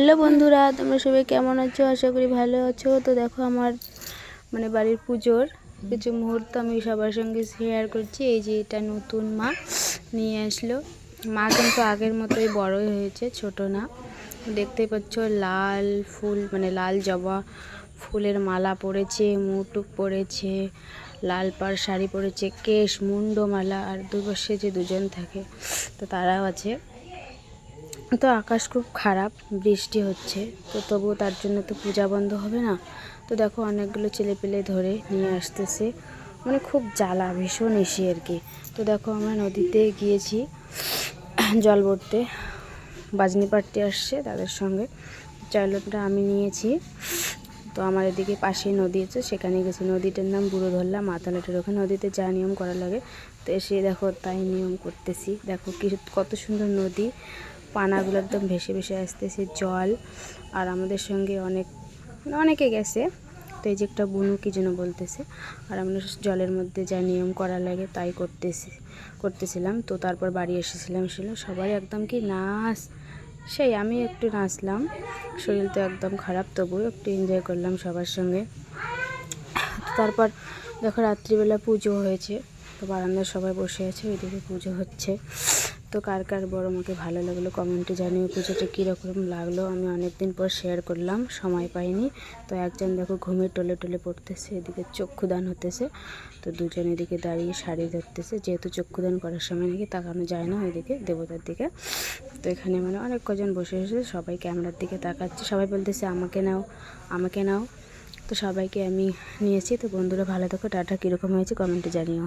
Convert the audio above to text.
Hello বন্ধুরা, তোমরা সবাই কেমন আছো? আশা করি ভালো আছো। তো দেখো আমার বাড়ির পুজোর কিছু মুহূর্ত আমি সবার সঙ্গে শেয়ার করছি। এই যে এটা নতুন মা নিয়ে আসলো। মা কিন্তু আগের মতোই বড়ই হয়েছে, ছোট না। দেখতেই পাচ্ছ লাল ফুল লাল জবা ফুলের মালা পরেছে, মুটুক পরেছে, লাল পাড় শাড়ি পরেছে, কেশ মুন্ডমালা, আর দুপাশে যে দুজন থাকে তো তারাও আছে। তো আকাশ খুব খারাপ, বৃষ্টি হচ্ছে, তো তবুও তার জন্য তো পূজা বন্ধ হবে না। তো দেখো অনেকগুলো ছেলেপেলে ধরে নিয়ে আসতেছে, খুব জ্বালা, ভীষণ এসে আর কি। তো দেখো আমরা নদীতে গিয়েছি জল ভরতে, বাজনি পাড়তে আসছে তাদের সঙ্গে, চাইলটা আমি নিয়েছি। তো আমার এদিকে পাশেই নদী আছে, সেখানে গেছি। নদীটার নাম বুড়ো ধরলা মাতালাটের ওখানে। নদীতে যা নিয়ম করা লাগে তো এসে দেখো তাই নিয়ম করতেছি। দেখো কত সুন্দর নদী, পানাগুলো একদম ভেসে ভেসে আসতেছে জল। আর আমাদের সঙ্গে অনেকে গেছে। তো এই যে একটা বুনু কি যেন বলতেছে, আর আমরা জলের মধ্যে যা নিয়ম করা লাগে তাই করতেছিলাম। তো তারপর বাড়ি এসেছিলাম, সবাই একদম কি নাচ, সেই আমি একটু নাচলাম, শরীর তো একদম খারাপ, তবুও একটু এনজয় করলাম সবার সঙ্গে। তারপর দেখো রাত্রিবেলা পুজো হয়েছে, তো বারান্দায় সবাই বসে আছে, ওইদিকে পুজো হচ্ছে। তো কার কার বড় মাকে ভালো লাগলো কমেন্টে জানিও, পুজোটা কীরকম লাগলো। আমি অনেক দিন পর শেয়ার করলাম, সময় পাইনি। তো একজন দেখো ঘুমে টলে টলে পড়তেছে, এদিকে চক্ষুদান হতেছে। তো দুজন এদিকে দাঁড়িয়ে শাড়ি ধরতেছে, যেহেতু চক্ষুদান করার সময় নাকি তাকানো যায় না ওইদিকে দেবতার দিকে। তো এখানে অনেক কজন বসে এসে সবাই ক্যামেরার দিকে তাকাচ্ছে, সবাই বলতেছে আমাকে নাও, আমাকে নাও। তো সবাইকে আমি নিয়েছি। তো বন্ধুরা ভালো থাকো, টাটা। কীরকম হয়েছে কমেন্টে জানিও।